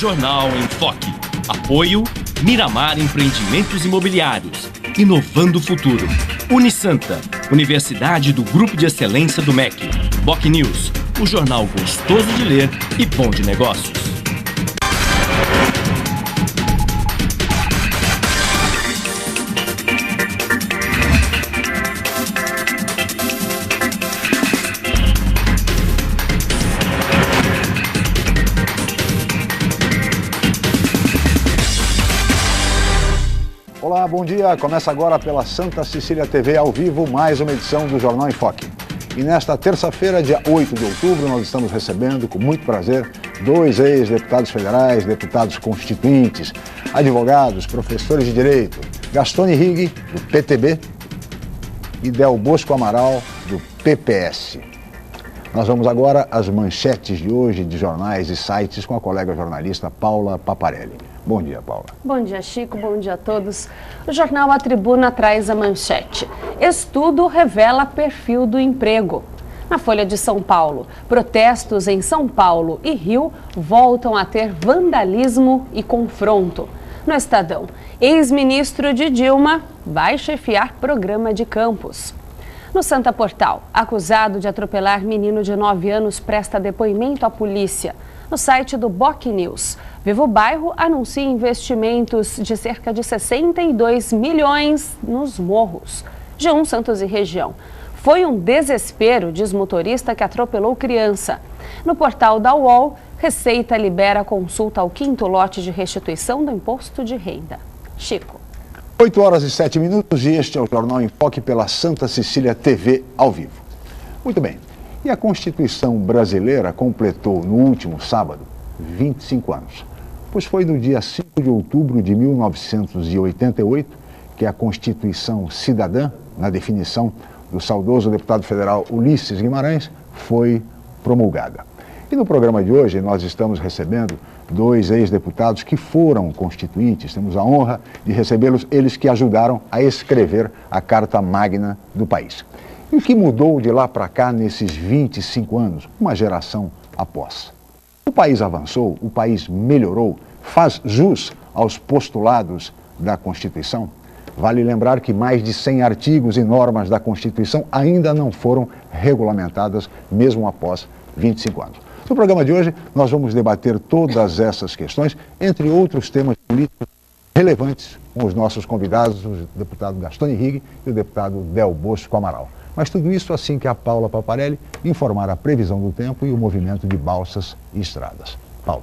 Jornal em Foque. Apoio Miramar Empreendimentos Imobiliários. Inovando o futuro. Unisanta, Universidade do Grupo de Excelência do MEC. Boc News, o jornal gostoso de ler e bom de negócios. Olá, bom dia. Começa agora pela Santa Cecília TV ao vivo mais uma edição do Jornal em Foque. E nesta terça-feira, dia 8 de outubro, nós estamos recebendo com muito prazer 2 ex-deputados federais, deputados constituintes, advogados, professores de direito, Gastone Righi, do PTB, e Del Bosco Amaral, do PPS. Nós vamos agora às manchetes de hoje de jornais e sites com a colega jornalista Paula Paparelli. Bom dia, Paula. Bom dia, Chico. Bom dia a todos. O jornal A Tribuna traz a manchete. Estudo revela perfil do emprego. Na Folha de São Paulo, protestos em São Paulo e Rio voltam a ter vandalismo e confronto. No Estadão, ex-ministro de Dilma vai chefiar programa de campus. No Santa Portal, acusado de atropelar menino de 9 anos presta depoimento à polícia. No site do Boc News, Vivo Bairro anuncia investimentos de cerca de 62 milhões nos morros. G1 Santos e região. Foi um desespero, diz motorista que atropelou criança. No portal da UOL, Receita libera consulta ao 5º lote de restituição do imposto de renda. Chico. 8 horas e 7 minutos e este é o Jornal em Foque pela Santa Cecília TV ao vivo. Muito bem. E a Constituição brasileira completou no último sábado 25 anos, pois foi no dia 5 de outubro de 1988 que a Constituição Cidadã, na definição do saudoso deputado federal Ulisses Guimarães, foi promulgada. E no programa de hoje nós estamos recebendo 2 ex-deputados que foram constituintes, temos a honra de recebê-los, eles que ajudaram a escrever a Carta Magna do país. E o que mudou de lá para cá nesses 25 anos, uma geração após? O país avançou, o país melhorou, faz jus aos postulados da Constituição? Vale lembrar que mais de 100 artigos e normas da Constituição ainda não foram regulamentadas, mesmo após 25 anos. No programa de hoje, nós vamos debater todas essas questões, entre outros temas políticos relevantes, com os nossos convidados, o deputado Gastone Righi e o deputado Del Bosco Amaral. Mas tudo isso assim que a Paula Paparelli informar a previsão do tempo e o movimento de balsas e estradas. Paula.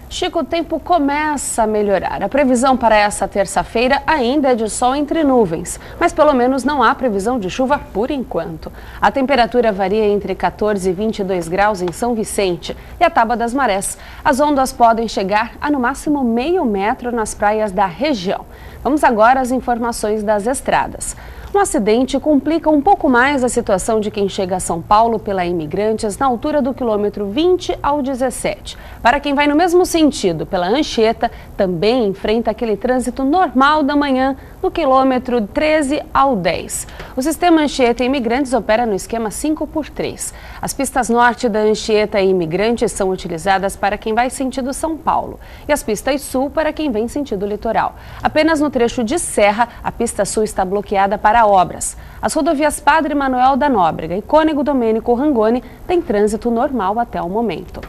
Chico, o tempo começa a melhorar. A previsão para essa terça-feira ainda é de sol entre nuvens, mas pelo menos não há previsão de chuva por enquanto. A temperatura varia entre 14 e 22 graus em São Vicente e a Tábua das Marés. As ondas podem chegar a no máximo meio metro nas praias da região. Vamos agora às informações das estradas. Um acidente complica um pouco mais a situação de quem chega a São Paulo pela Imigrantes na altura do quilômetro 20 ao 17. Para quem vai no mesmo sentido, pela Anchieta, também enfrenta aquele trânsito normal da manhã no quilômetro 13 ao 10. O sistema Anchieta e Imigrantes opera no esquema 5x3. As pistas norte da Anchieta e Imigrantes são utilizadas para quem vai sentido São Paulo e as pistas sul para quem vem sentido litoral. Apenas no trecho de Serra, a pista sul está bloqueada para obras. As rodovias Padre Manuel da Nóbrega e Cônego Domênico Rangoni têm trânsito normal até o momento.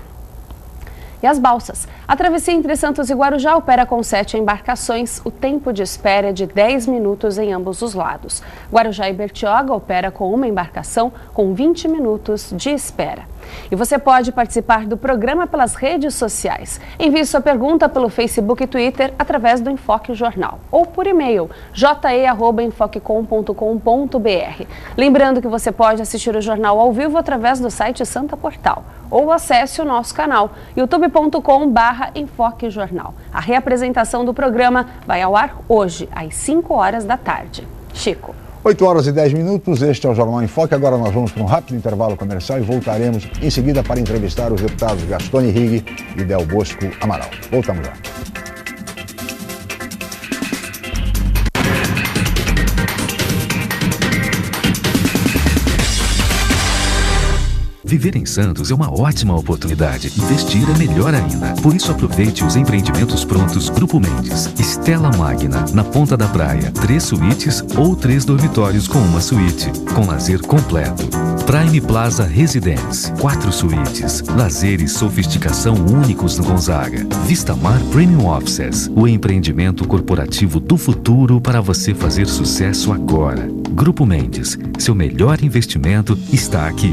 E as balsas. A travessia entre Santos e Guarujá opera com 7 embarcações. O tempo de espera é de 10 minutos em ambos os lados. Guarujá e Bertioga opera com uma embarcação com 20 minutos de espera. E você pode participar do programa pelas redes sociais. Envie sua pergunta pelo Facebook e Twitter através do Enfoque Jornal ou por e-mail je@enfoquecom.com.br. Lembrando que você pode assistir o jornal ao vivo através do site Santa Portal ou acesse o nosso canal youtube.com/Enfoque Jornal. A reapresentação do programa vai ao ar hoje às 5 horas da tarde. Chico. 8 horas e 10 minutos, este é o Jornal em Foque. Agora nós vamos para um rápido intervalo comercial e voltaremos em seguida para entrevistar os deputados Gastone Righi e Del Bosco Amaral. Voltamos já. Viver em Santos é uma ótima oportunidade. Investir é melhor ainda. Por isso aproveite os empreendimentos prontos Grupo Mendes. Stella Magna, na Ponta da Praia. 3 suítes ou 3 dormitórios com uma suíte. Com lazer completo. Prime Plaza Residence. 4 suítes. Lazer e sofisticação únicos no Gonzaga. Vistamar Premium Offices. O empreendimento corporativo do futuro para você fazer sucesso agora. Grupo Mendes. Seu melhor investimento está aqui.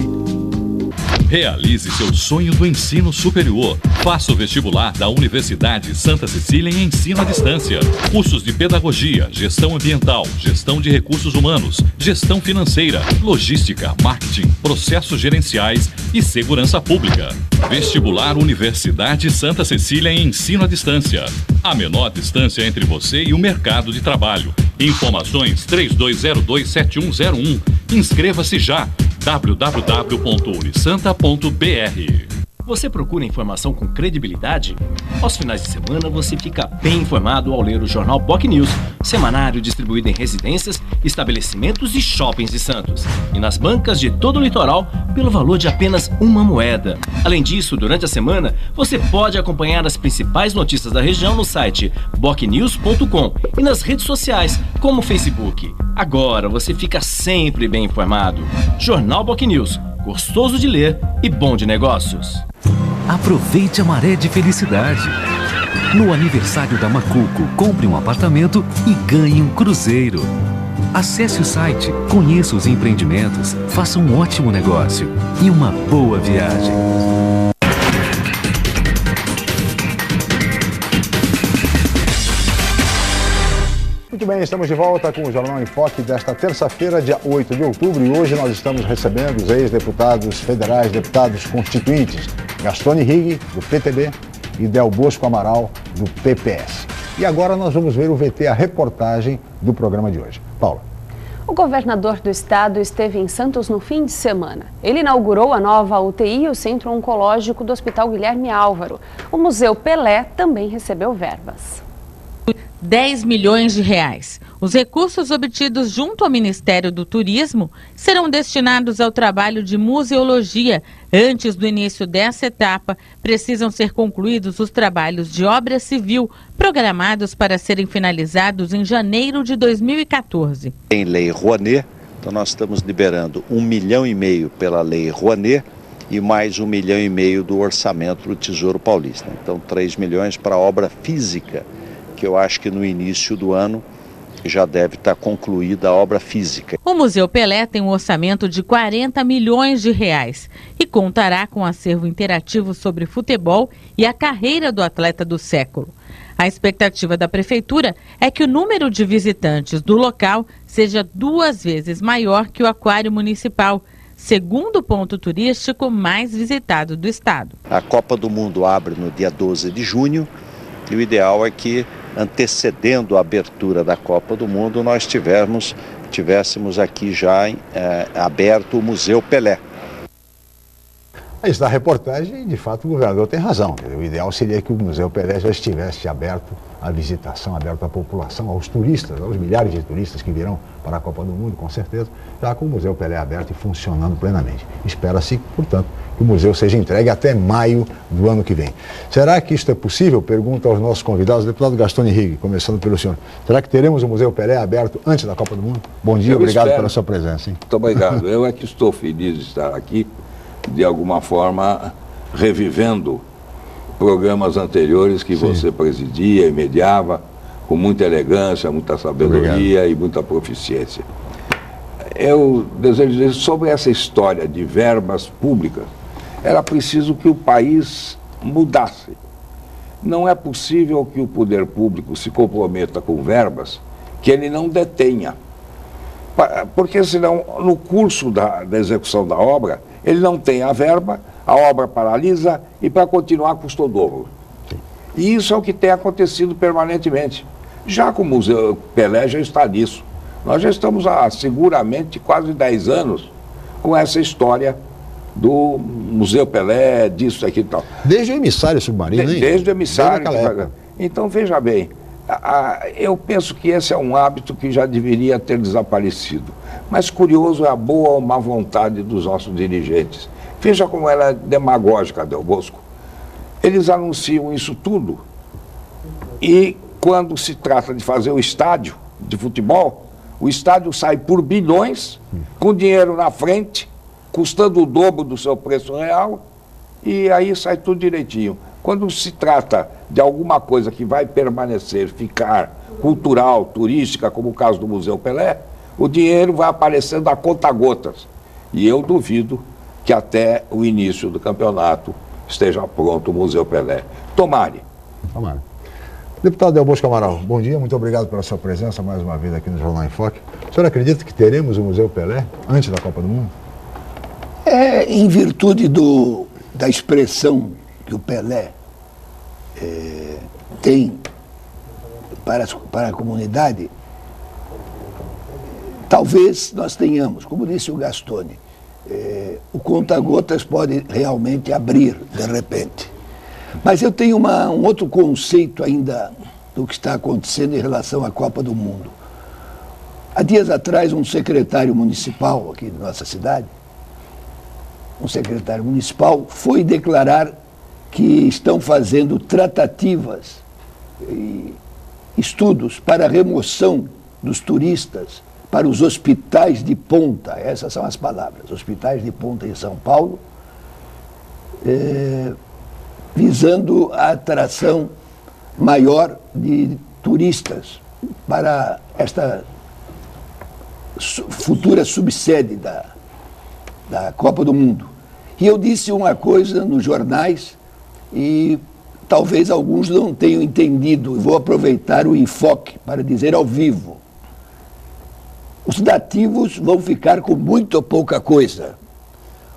Realize seu sonho do ensino superior. Faça o vestibular da Universidade Santa Cecília em ensino à distância. Cursos de pedagogia, gestão ambiental, gestão de recursos humanos, gestão financeira, logística, marketing, processos gerenciais e segurança pública. Vestibular Universidade Santa Cecília em ensino à distância. A menor distância entre você e o mercado de trabalho. Informações 32027101. Inscreva-se já. www.unisanta.br. Você procura informação com credibilidade? Aos finais de semana você fica bem informado ao ler o jornal Boc News, semanário distribuído em residências, estabelecimentos e shoppings de Santos. E nas bancas de todo o litoral, pelo valor de apenas uma moeda. Além disso, durante a semana, você pode acompanhar as principais notícias da região no site bocnews.com e nas redes sociais, como o Facebook. Agora você fica sempre bem informado. Jornal Boc News, gostoso de ler e bom de negócios. Aproveite a maré de felicidade. No aniversário da Macuco, compre um apartamento e ganhe um cruzeiro. Acesse o site, conheça os empreendimentos, faça um ótimo negócio e uma boa viagem. Muito bem, estamos de volta com o Jornal em Foque desta terça-feira, dia 8 de outubro, e hoje nós estamos recebendo os ex-deputados federais, deputados constituintes, Gastone Rigg, do PTB, e Del Bosco Amaral, do PPS. E agora nós vamos ver o VT, a reportagem do programa de hoje. Paula. O governador do estado esteve em Santos no fim de semana. Ele inaugurou a nova UTI e o Centro Oncológico do Hospital Guilherme Álvaro. O Museu Pelé também recebeu verbas. 10 milhões de reais. Os recursos obtidos junto ao Ministério do Turismo serão destinados ao trabalho de museologia. Antes do início dessa etapa, precisam ser concluídos os trabalhos de obra civil, programados para serem finalizados em janeiro de 2014. Em Lei Rouanet, então nós estamos liberando 1,5 milhão pela Lei Rouanet e mais 1,5 milhão do orçamento do Tesouro Paulista. Então 3 milhões para a obra física, que eu acho que no início do ano já deve estar concluída a obra física. O Museu Pelé tem um orçamento de 40 milhões de reais e contará com um acervo interativo sobre futebol e a carreira do atleta do século. A expectativa da prefeitura é que o número de visitantes do local seja 2 vezes maior que o Aquário Municipal, segundo ponto turístico mais visitado do estado. A Copa do Mundo abre no dia 12 de junho e o ideal é que, antecedendo a abertura da Copa do Mundo, nós tivéssemos aqui já aberto o Museu Pelé. Aí está a reportagem e, de fato, o governador tem razão. O ideal seria que o Museu Pelé já estivesse aberto à visitação, aberto à população, aos turistas, aos milhares de turistas que virão para a Copa do Mundo, com certeza, já com o Museu Pelé aberto e funcionando plenamente. Espera-se, portanto, que o museu seja entregue até maio do ano que vem. Será que isto é possível? Pergunta aos nossos convidados, deputado Gastone Rigg, começando pelo senhor. Será que teremos o Museu Pelé aberto antes da Copa do Mundo? Bom dia, obrigado pela sua presença. Hein? Muito obrigado. Eu é que estou feliz de estar aqui, de alguma forma revivendo programas anteriores que você presidia e mediava com muita elegância, muita sabedoria e muita proficiência. Eu desejo dizer sobre essa história de verbas públicas, era preciso que o país mudasse. Não é possível que o poder público se comprometa com verbas que ele não detenha. Porque senão, no curso da execução da obra, ele não tem a verba, a obra paralisa e para continuar custa o dobro. E isso é o que tem acontecido permanentemente. Já com o Museu Pelé já está nisso. Nós já estamos há seguramente quase 10 anos com essa história do Museu Pelé, disso, aqui e tal. Desde o emissário submarino, hein? Desde o emissário. Então, veja bem, eu penso que esse é um hábito que já deveria ter desaparecido. Mas curioso é a boa ou má vontade dos nossos dirigentes, Veja como ela é demagógica, Del Bosco. Eles anunciam isso tudo e quando se trata de fazer o estádio de futebol, o estádio sai por bilhões, com dinheiro na frente, custando o dobro do seu preço real, e aí sai tudo direitinho. Quando se trata de alguma coisa que vai permanecer, ficar cultural, turística, como o caso do Museu Pelé, o dinheiro vai aparecendo a conta-gotas. E eu duvido que até o início do campeonato esteja pronto o Museu Pelé. Tomare. Tomara. Deputado Del Bosco Amaral, bom dia, muito obrigado pela sua presença mais uma vez aqui no Jornal em Foque. O senhor acredita que teremos o Museu Pelé antes da Copa do Mundo? Em virtude da expressão que o Pelé tem para a comunidade, talvez nós tenhamos, como disse o Gastone, o conta-gotas pode realmente abrir de repente. Mas eu tenho um outro conceito ainda do que está acontecendo em relação à Copa do Mundo. Há dias atrás, um secretário municipal aqui da nossa cidade, foi declarar que estão fazendo tratativas e estudos para a remoção dos turistas para os hospitais de ponta. Essas são as palavras, hospitais de ponta em São Paulo, visando a atração maior de turistas para esta futura subsede da Copa do Mundo. E eu disse uma coisa nos jornais e talvez alguns não tenham entendido, e vou aproveitar o enfoque para dizer ao vivo. Os nativos vão ficar com muito pouca coisa,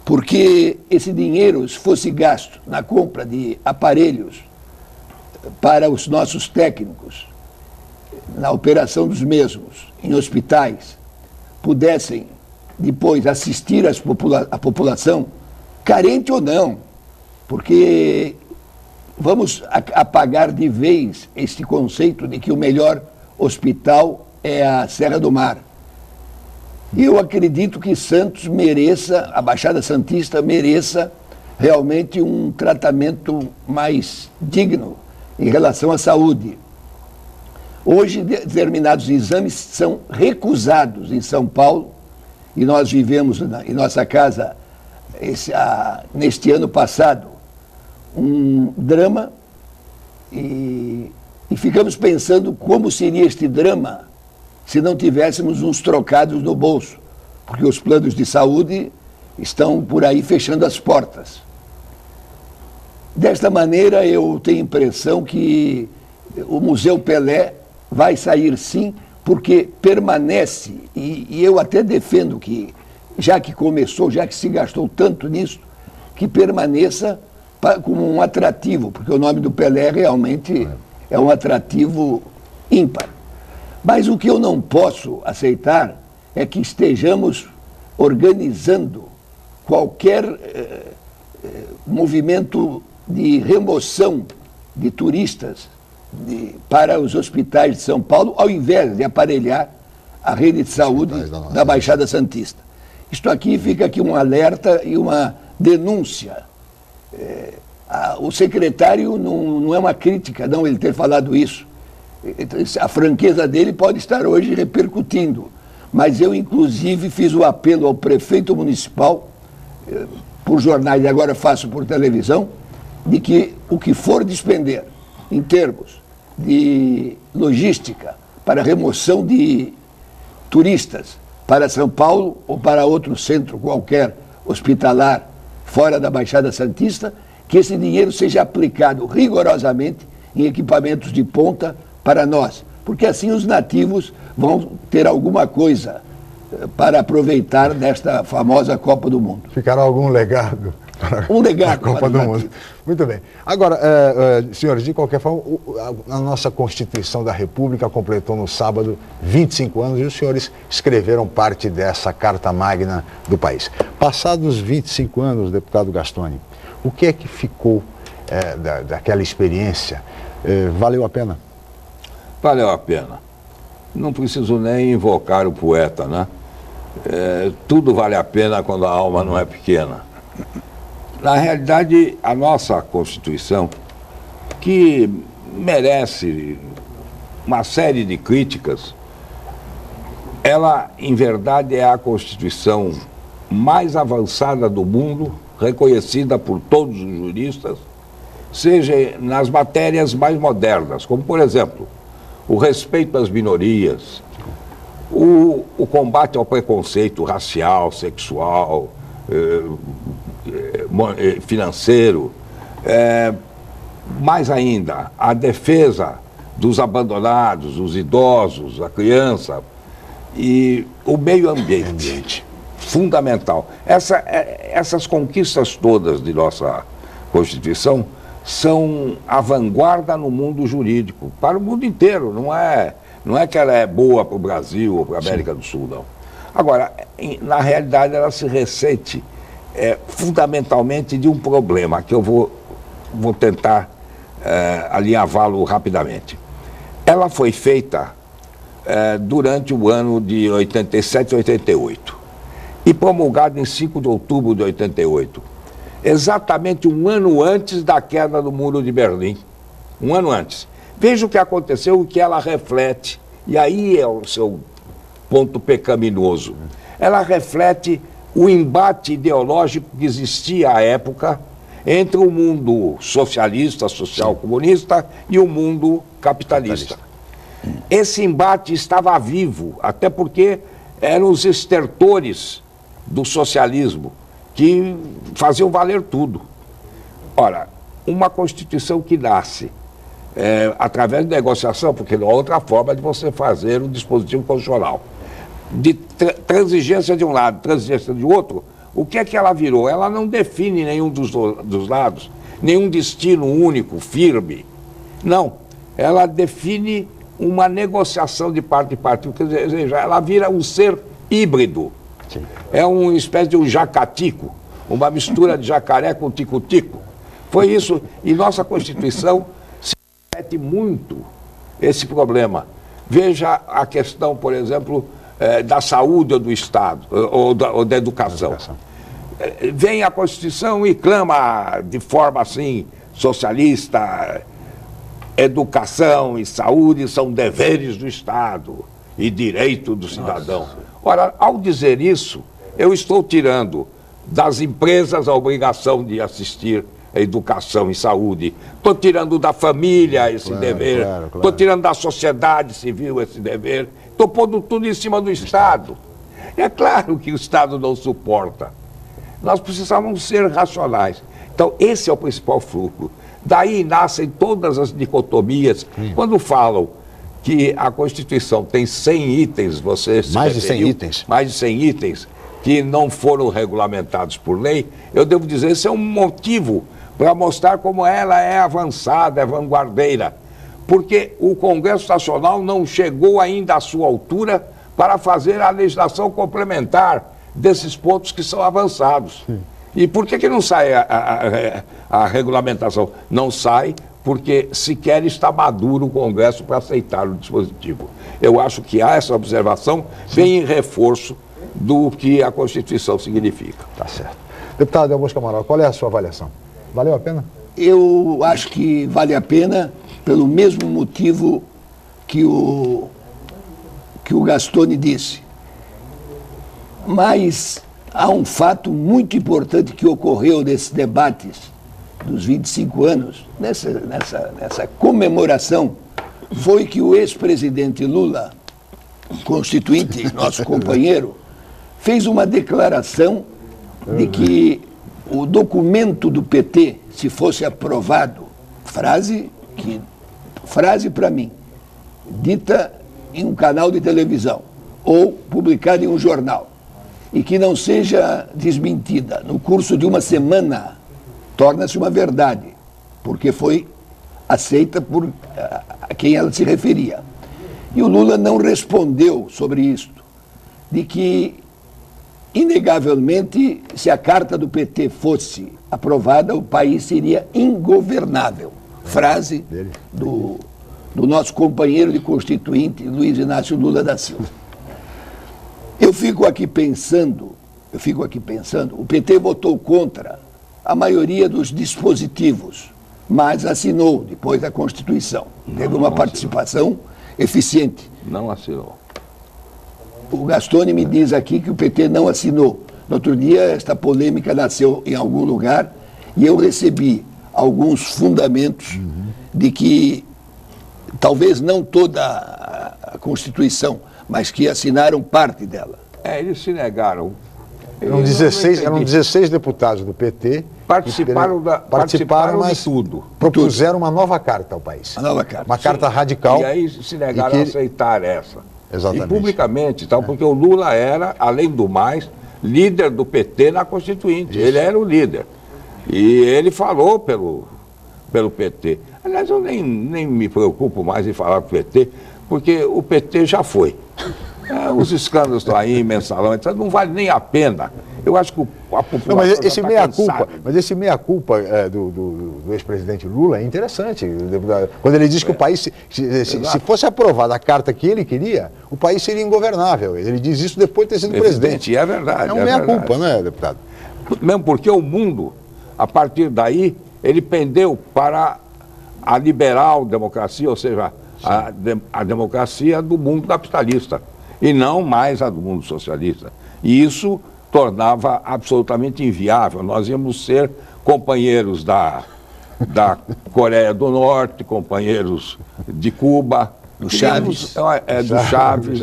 porque esse dinheiro, se fosse gasto na compra de aparelhos para os nossos técnicos, na operação dos mesmos, em hospitais, pudessem depois assistir a população, carente ou não, porque vamos apagar de vez este conceito de que o melhor hospital é a Serra do Mar. E eu acredito que Santos mereça, a Baixada Santista mereça realmente um tratamento mais digno em relação à saúde. Hoje, determinados exames são recusados em São Paulo, e nós vivemos em nossa casa, neste ano passado, um drama, e ficamos pensando como seria este drama se não tivéssemos uns trocados no bolso, porque os planos de saúde estão por aí fechando as portas. Desta maneira, eu tenho a impressão que o Museu Pelé vai sair sim, porque permanece, e eu até defendo que, já que começou, já que se gastou tanto nisso, que permaneça como um atrativo, porque o nome do Pelé realmente é um atrativo ímpar. Mas o que eu não posso aceitar é que estejamos organizando qualquer movimento de remoção de turistas para os hospitais de São Paulo, ao invés de aparelhar a rede de saúde da Baixada Santista. Isto aqui fica aqui um alerta e uma denúncia. O secretário não é uma crítica, não, ele ter falado isso. A franqueza dele pode estar hoje repercutindo, mas eu, inclusive, fiz o apelo ao prefeito municipal, por jornais e agora faço por televisão, de que o que for despender em termos de logística para remoção de turistas para São Paulo ou para outro centro qualquer hospitalar fora da Baixada Santista, que esse dinheiro seja aplicado rigorosamente em equipamentos de ponta para nós, porque assim os nativos vão ter alguma coisa para aproveitar desta famosa Copa do Mundo. Ficará algum legado para legado a Copa do Mundo. Muito bem. Agora, senhores, de qualquer forma, a nossa Constituição da República completou no sábado 25 anos e os senhores escreveram parte dessa Carta Magna do país. Passados 25 anos, deputado Gastone, o que é que ficou daquela experiência? Valeu a pena? Valeu a pena. Não preciso nem invocar o poeta, né? Tudo vale a pena quando a alma não é pequena. Na realidade, a nossa Constituição, que merece uma série de críticas, ela, em verdade, é a Constituição mais avançada do mundo, reconhecida por todos os juristas, seja nas matérias mais modernas, como, por exemplo, o respeito às minorias, o combate ao preconceito racial, sexual, financeiro, mais ainda, a defesa dos abandonados, dos idosos, a criança e o meio ambiente. Fundamental. Essas conquistas todas de nossa Constituição são a vanguarda no mundo jurídico, para o mundo inteiro. Não é que ela é boa para o Brasil ou para a América do Sul, não. Agora, na realidade, ela se ressente fundamentalmente de um problema, que eu vou tentar alinhavá-lo rapidamente. Ela foi feita durante o ano de 87 e 88 e promulgada em 5 de outubro de 88, exatamente um ano antes da queda do Muro de Berlim. Um ano antes. Veja o que aconteceu, o que ela reflete, e aí é o seu ponto pecaminoso. Ela reflete o embate ideológico que existia à época entre o mundo socialista, social-comunista e o mundo capitalista. Esse embate estava vivo, até porque eram os estertores do socialismo que faziam valer tudo. Ora, uma Constituição que nasce através de negociação, porque não há outra forma de você fazer um dispositivo constitucional, de transigência de um lado, transigência de outro, o que é que ela virou? Ela não define nenhum dos lados, nenhum destino único, firme. Não, ela define uma negociação de parte em parte, quer dizer, ela vira um ser híbrido. Sim. É uma espécie de um jacatico, uma mistura de jacaré com tico-tico. Foi isso, e nossa Constituição se repete muito esse problema. Veja a questão, por exemplo, da saúde ou do Estado, ou da educação. Vem a Constituição e clama de forma assim, socialista, educação e saúde são deveres do Estado e direito do cidadão. Nossa. Ora, ao dizer isso, eu estou tirando das empresas a obrigação de assistir a educação e saúde. Estou tirando da família esse dever. Estou tirando da sociedade civil esse dever. Estou pondo tudo em cima do Estado. É claro que o Estado não suporta. Nós precisamos ser racionais. Então, esse é o principal fluxo. Daí nascem todas as dicotomias. Quando falam que a Constituição tem 100 itens, mais de 100 itens que não foram regulamentados por lei, eu devo dizer, esse é um motivo para mostrar como ela é avançada, é vanguardeira. Porque o Congresso Nacional não chegou ainda à sua altura para fazer a legislação complementar desses pontos que são avançados. E por que não sai a regulamentação? Não sai porque sequer está maduro o Congresso para aceitar o dispositivo. Eu acho que há essa observação, vem em reforço do que a Constituição significa. Tá certo. Deputado Delbosco Amaral, qual é a sua avaliação? Valeu a pena? Eu acho que vale a pena pelo mesmo motivo que o Gastone disse. Mas há um fato muito importante que ocorreu nesses debates dos 25 anos, nessa comemoração, foi que o ex-presidente Lula, constituinte, nosso companheiro, fez uma declaração de que o documento do PT, se fosse aprovado, frase para mim, dita em um canal de televisão ou publicada em um jornal, e que não seja desmentida no curso de uma semana, torna-se uma verdade, porque foi aceita por a quem ela se referia. E o Lula não respondeu sobre isto, de que, inegavelmente, se a carta do PT fosse aprovada, o país seria ingovernável. Frase do nosso companheiro de constituinte, Luiz Inácio Lula da Silva. Eu fico aqui pensando, o PT votou contra a maioria dos dispositivos, mas assinou depois da Constituição. Teve uma participação eficiente. Não assinou. O Gastone me diz aqui que o PT não assinou. No outro dia, esta polêmica nasceu em algum lugar e eu recebi alguns fundamentos de que talvez não toda a Constituição, mas que assinaram parte dela. Eles se negaram. Eram 16 deputados do PT. Participaram mas de tudo. Propuseram uma nova carta ao país. Uma nova carta. Uma carta radical. E aí se negaram a aceitar essa. Exatamente. E publicamente, porque o Lula era, além do mais, líder do PT na Constituinte. Isso. Ele era o líder. E ele falou pelo PT. Aliás, eu nem me preocupo mais em falar do PT, porque o PT já foi. Os escândalos estão aí, mensalão, etc. Não vale nem a pena. Eu acho que a população. Não, mas esse meia-culpa do ex-presidente Lula é interessante. Quando ele diz que o país, se fosse aprovada a carta que ele queria, o país seria ingovernável. Ele diz isso depois de ter sido presidente. E é verdade. É um meia-culpa, não é, deputado? Mesmo porque o mundo, a partir daí, ele pendeu para a liberal democracia, ou seja, a democracia do mundo capitalista, e não mais a do mundo socialista. E isso tornava absolutamente inviável. Nós íamos ser companheiros da Coreia do Norte, companheiros de Cuba, do Chaves. Do Chaves.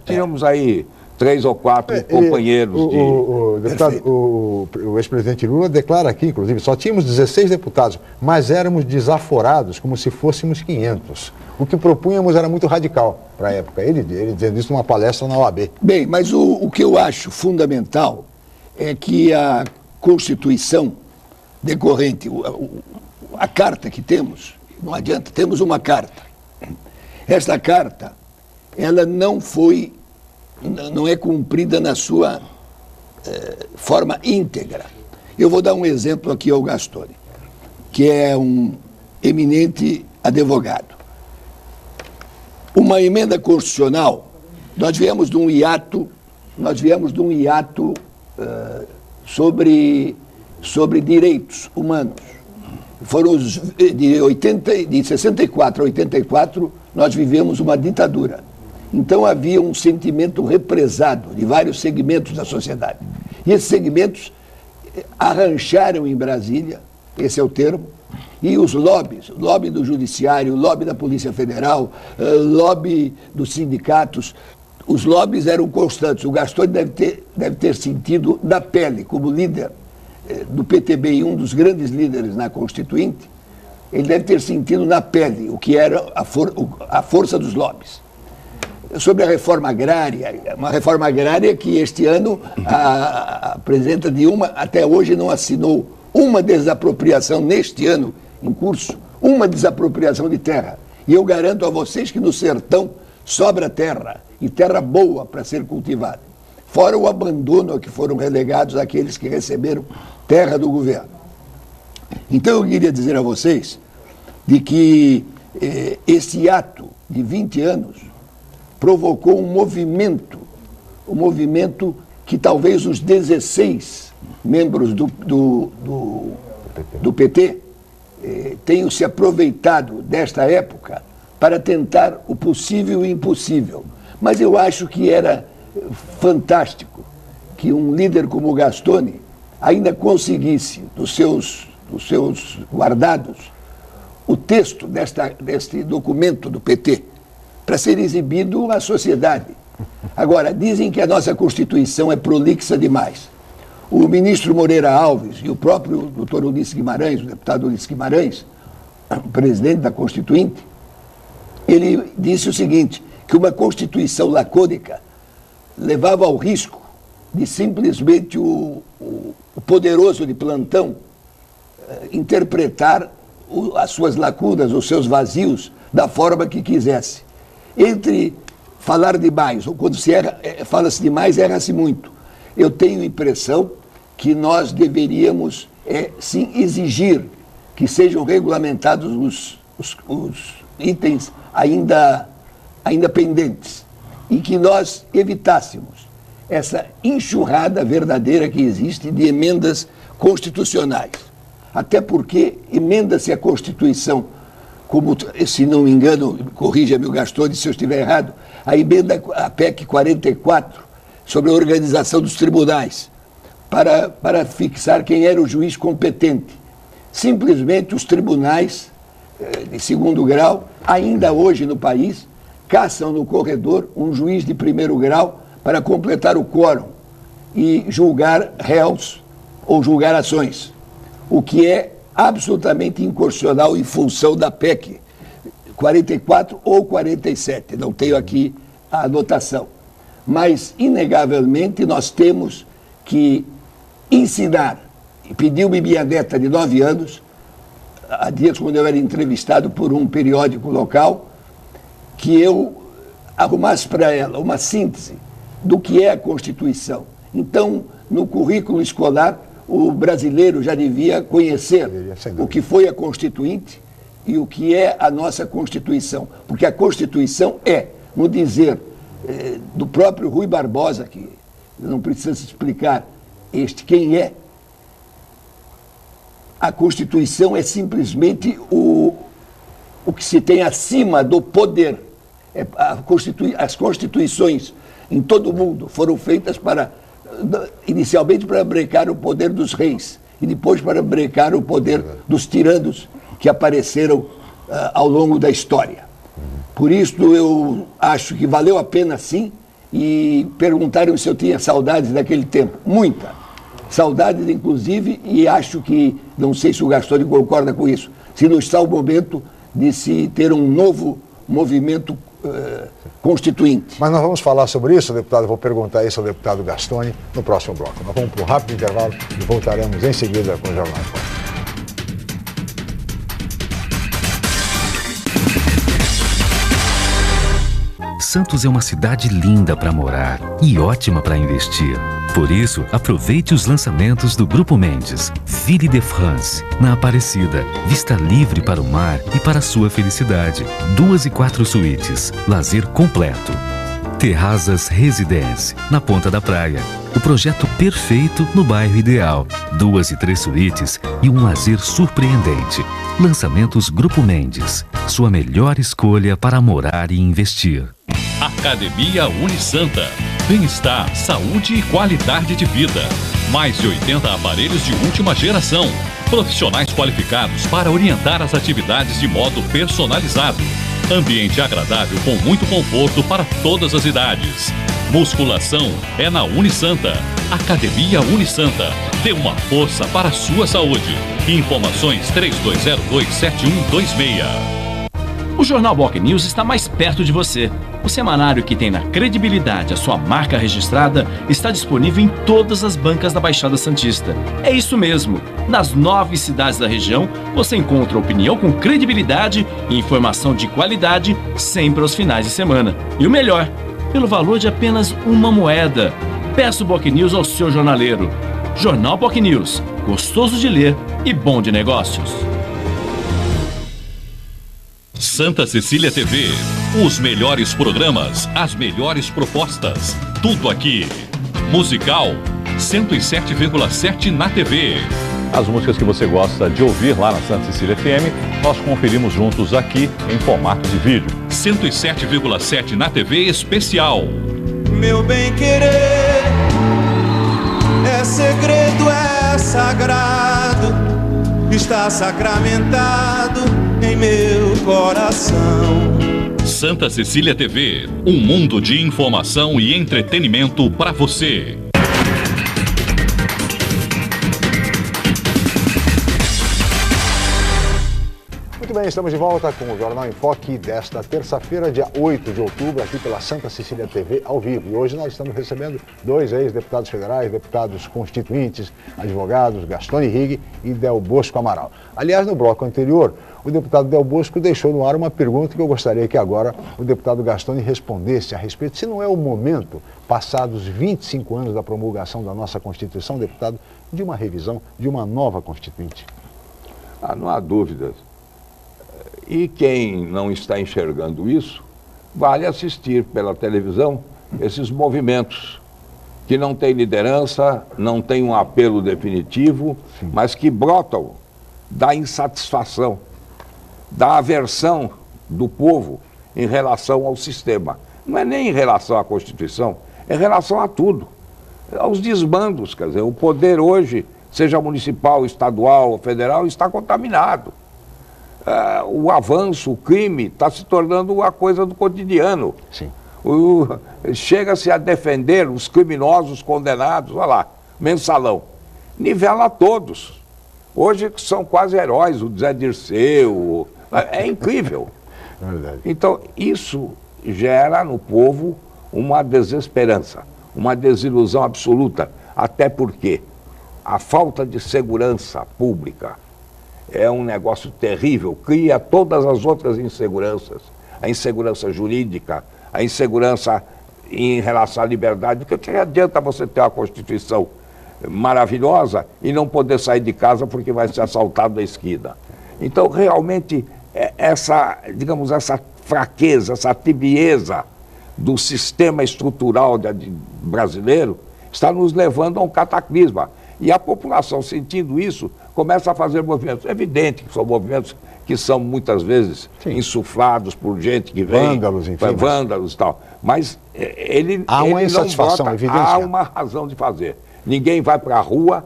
Tínhamos aí 3 ou 4 companheiros o ex-presidente Lula declara aqui, inclusive, só tínhamos 16 deputados, mas éramos desaforados como se fôssemos 500. O que propunhamos era muito radical para a época. Ele dizendo isso numa palestra na OAB. Bem, mas o que eu acho fundamental é que a Constituição decorrente, a carta que temos, não adianta, temos uma carta. Esta carta, ela não é cumprida na sua forma íntegra. Eu vou dar um exemplo aqui ao Gastone, que é um eminente advogado. Uma emenda constitucional, nós viemos de um hiato sobre direitos humanos. Foram de 64 a 84, nós vivemos uma ditadura. Então havia um sentimento represado de vários segmentos da sociedade. E esses segmentos arrancharam em Brasília, esse é o termo, e os lobbies, lobby do Judiciário, lobby da Polícia Federal, lobby dos sindicatos, os lobbies eram constantes. O Gastone deve ter sentido na pele, como líder do PTB e um dos grandes líderes na Constituinte, ele deve ter sentido na pele o que era a força dos lobbies. Sobre a reforma agrária, uma reforma agrária que este ano a presidenta Dilma até hoje não assinou uma desapropriação neste ano em curso, uma desapropriação de terra. E eu garanto a vocês que no sertão sobra terra, e terra boa para ser cultivada. Fora o abandono a que foram relegados aqueles que receberam terra do governo. Então eu queria dizer a vocês de que esse ato de 20 anos provocou um movimento que talvez os 16 membros do PT tenham se aproveitado desta época para tentar o possível e o impossível. Mas eu acho que era fantástico que um líder como o Gastone ainda conseguisse, dos seus guardados, o texto deste documento do PT para ser exibido à sociedade. Agora, dizem que a nossa Constituição é prolixa demais. O ministro Moreira Alves e o próprio doutor Ulisses Guimarães, o deputado Ulisses Guimarães, presidente da Constituinte, ele disse o seguinte, que uma Constituição lacônica levava ao risco de simplesmente o poderoso de plantão interpretar as suas lacunas, os seus vazios, da forma que quisesse. Entre falar demais, ou quando fala-se demais, erra-se muito. Eu tenho a impressão que nós deveríamos, sim, exigir que sejam regulamentados os itens ainda pendentes e que nós evitássemos essa enxurrada verdadeira que existe de emendas constitucionais. Até porque emenda-se a Constituição, como, se não me engano, corrija-me o Gastone se eu estiver errado, a emenda, a PEC 44, sobre a organização dos tribunais, para fixar quem era o juiz competente. Simplesmente os tribunais de segundo grau, ainda hoje no país, caçam no corredor um juiz de primeiro grau para completar o quórum e julgar réus ou julgar ações, o que é absolutamente inconstitucional em função da PEC 44 ou 47, não tenho aqui a anotação. Mas, inegavelmente, nós temos que ensinar, e pediu-me minha neta de 9 anos, há dias quando eu era entrevistado por um periódico local, que eu arrumasse para ela uma síntese do que é a Constituição. Então, no currículo escolar, o brasileiro já devia conhecer o que foi a Constituinte e o que é a nossa Constituição. Porque a Constituição é, no dizer do próprio Rui Barbosa, que não precisa se explicar quem é, a Constituição é simplesmente o que se tem acima do poder. As constituições em todo o mundo foram feitas inicialmente para brecar o poder dos reis e depois para brecar o poder dos tiranos que apareceram ao longo da história. Por isso eu acho que valeu a pena sim, e perguntaram se eu tinha saudades daquele tempo. Muita. Saudades, inclusive, e acho que, não sei se o Gastone concorda com isso, se não está o momento de se ter um novo movimento constituinte. Mas nós vamos falar sobre isso, deputado. Eu vou perguntar isso ao deputado Gastone no próximo bloco. Nós vamos para um rápido intervalo e voltaremos em seguida com o Jornal em Foque. Santos é uma cidade linda para morar e ótima para investir. Por isso, aproveite os lançamentos do Grupo Mendes. Ville de France, na Aparecida. Vista livre para o mar e para a sua felicidade. 2 e 4 suítes. Lazer completo. Terrazas Residence, na Ponta da Praia. O projeto perfeito no bairro ideal. 2 e 3 suítes e um lazer surpreendente. Lançamentos Grupo Mendes. Sua melhor escolha para morar e investir. Academia Unisanta. Bem-estar, saúde e qualidade de vida. Mais de 80 aparelhos de última geração. Profissionais qualificados para orientar as atividades de modo personalizado. Ambiente agradável com muito conforto para todas as idades. Musculação é na Unisanta. Academia Unisanta. Dê uma força para a sua saúde. Informações 3202-7126. O Jornal Boc News está mais perto de você. O semanário que tem na credibilidade a sua marca registrada está disponível em todas as bancas da Baixada Santista. É isso mesmo. Nas 9 cidades da região, você encontra opinião com credibilidade e informação de qualidade sempre aos finais de semana. E o melhor, pelo valor de apenas uma moeda. Peça o Boc News ao seu jornaleiro. Jornal Boc News, gostoso de ler e bom de negócios. Santa Cecília TV. Os melhores programas, as melhores propostas. Tudo aqui. Musical 107,7 na TV. As músicas que você gosta de ouvir lá na Santa Cecília FM, nós conferimos juntos aqui em formato de vídeo. 107,7 na TV especial. Meu bem-querer é segredo, é sagrado, está sacramentado em meu coração. Santa Cecília TV, um mundo de informação e entretenimento para você. Muito bem, estamos de volta com o Jornal em Foque desta terça-feira, dia 8 de outubro, aqui pela Santa Cecília TV ao vivo. E hoje nós estamos recebendo 2 ex-deputados federais, deputados constituintes, advogados, Gastone Rigg e Del Bosco Amaral. Aliás, no bloco anterior, o deputado Del Bosco deixou no ar uma pergunta que eu gostaria que agora o deputado Gastone respondesse a respeito. Se não é o momento, passados 25 anos da promulgação da nossa Constituição, deputado, de uma revisão, de uma nova Constituinte? Não há dúvidas. E quem não está enxergando isso, vale assistir pela televisão esses movimentos que não têm liderança, não têm um apelo definitivo, mas que brotam da insatisfação, da aversão do povo em relação ao sistema. Não é nem em relação à Constituição, é em relação a tudo, aos desmandos. Quer dizer, o poder hoje, seja municipal, estadual ou federal, está contaminado. O avanço, o crime, está se tornando uma coisa do cotidiano. Sim. Chega-se a defender os criminosos condenados, olha lá, mensalão. Nivela todos. Hoje são quase heróis, o Zé Dirceu. É incrível. É verdade. Então, isso gera no povo uma desesperança, uma desilusão absoluta. Até porque a falta de segurança pública é um negócio terrível, cria todas as outras inseguranças. A insegurança jurídica, a insegurança em relação à liberdade, porque que adianta você ter uma Constituição maravilhosa e não poder sair de casa porque vai ser assaltado na esquina. Então, realmente, essa fraqueza, essa tibieza do sistema estrutural brasileiro está nos levando a um cataclisma. E a população, sentindo isso, começa a fazer movimentos. É evidente que são movimentos que são muitas vezes insuflados por gente que vem... Vândalos, enfim. Vândalos e tal. Mas há uma insatisfação, evidente. Há uma razão de fazer. Ninguém vai para a rua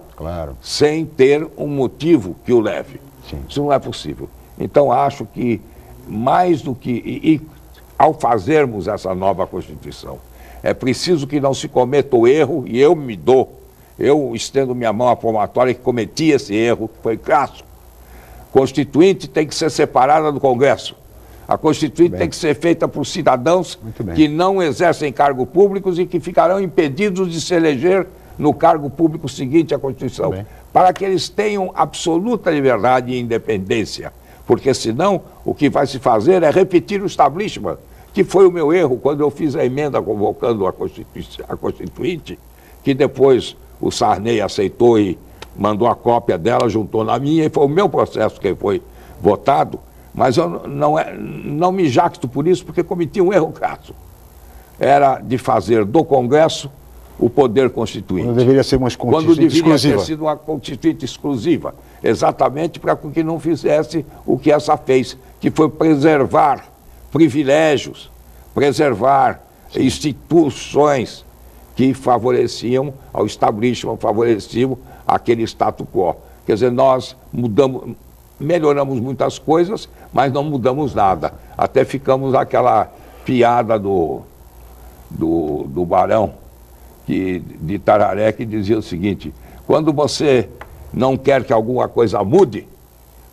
sem ter um motivo que o leve. Sim. Isso não é possível. Então, acho que mais do que... ao fazermos essa nova Constituição, é preciso que não se cometa o erro, e eu estendo minha mão à palmatória que cometi esse erro, que foi crasso. Constituinte tem que ser separada do Congresso. A Constituinte tem que ser feita por cidadãos que não exercem cargos públicos e que ficarão impedidos de se eleger no cargo público seguinte à Constituição, para que eles tenham absoluta liberdade e independência. Porque senão o que vai se fazer é repetir o establishment, que foi o meu erro quando eu fiz a emenda convocando a Constituinte, que depois o Sarney aceitou e mandou a cópia dela, juntou na minha, e foi o meu processo que foi votado, mas eu não me jacto por isso, porque cometi um erro crasso. Era de fazer do Congresso o poder constituinte. Quando deveria ser uma constituinte exclusiva. Quando deveria exclusiva. ter sido uma constituinte exclusiva, exatamente para que não fizesse o que essa fez, que foi preservar privilégios, preservar instituições que favoreciam ao establishment, favoreciam aquele status quo. Quer dizer, nós melhoramos muitas coisas, mas não mudamos nada. Até ficamos aquela piada do Barão de Tararé, que dizia o seguinte: quando você não quer que alguma coisa mude,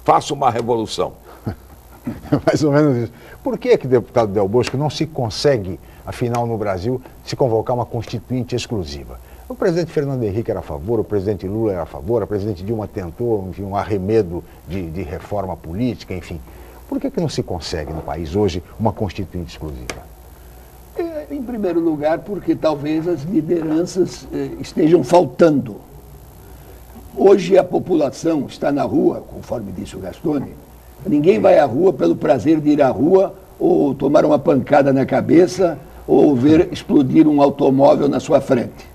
faça uma revolução. Mais ou menos isso. Por que, deputado Del Bosco, não se consegue, afinal, no Brasil, se convocar uma constituinte exclusiva? O presidente Fernando Henrique era a favor, o presidente Lula era a favor, a presidente Dilma tentou, enfim, um arremedo de reforma política, enfim. Por que não se consegue no país hoje uma constituinte exclusiva? Em primeiro lugar, porque talvez as lideranças estejam faltando. Hoje a população está na rua, conforme disse o Gastone. Ninguém vai à rua pelo prazer de ir à rua ou tomar uma pancada na cabeça ou ver explodir um automóvel na sua frente.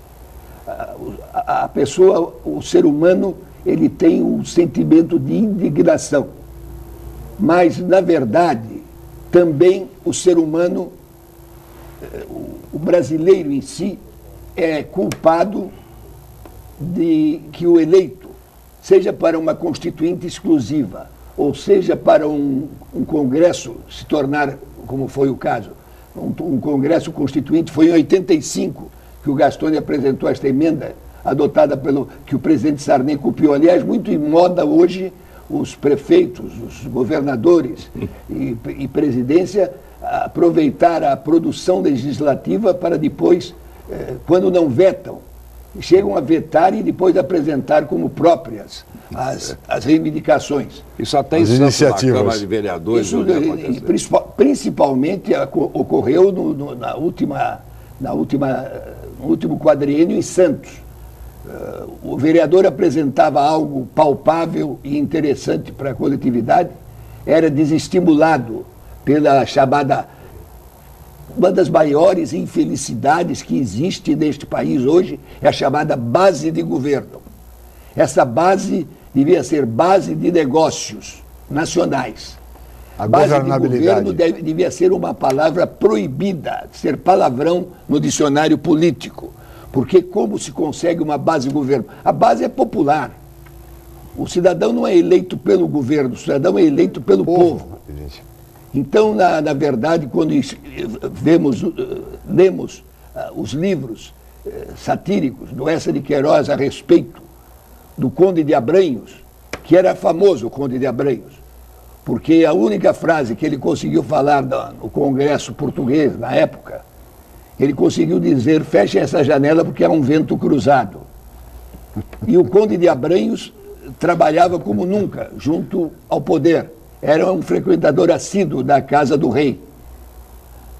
A pessoa, o ser humano, ele tem um sentimento de indignação. Mas, na verdade, também o ser humano, o brasileiro em si, é culpado de que o eleito, seja para uma constituinte exclusiva, ou seja para um congresso se tornar, como foi o caso, um congresso constituinte, foi em 85 que o Gastone apresentou esta emenda, adotada que o presidente Sarney copiou. Aliás, muito em moda hoje, os prefeitos, os governadores e presidência aproveitar a produção legislativa para depois, quando não vetam, chegam a vetar e depois apresentar como próprias as reivindicações. Isso até em Santos, na Câmara de Vereadores. Isso, principalmente ocorreu no último quadriênio em Santos. O vereador apresentava algo palpável e interessante para a coletividade, era desestimulado pela chamada uma das maiores infelicidades que existe neste país hoje é a chamada base de governo. Essa base devia ser base de negócios nacionais. A base de governo devia ser uma palavra proibida, ser palavrão no dicionário político. Porque como se consegue uma base de governo? A base é popular. O cidadão não é eleito pelo governo, o cidadão é eleito pelo povo. Então, na verdade, quando lemos os livros satíricos do Eça de Queiroz a respeito do Conde de Abranhos, que era famoso o Conde de Abranhos, porque a única frase que ele conseguiu falar no Congresso português, na época, ele conseguiu dizer: feche essa janela porque há um vento cruzado. E o Conde de Abranhos trabalhava como nunca, junto ao poder. Era um frequentador assíduo da casa do rei,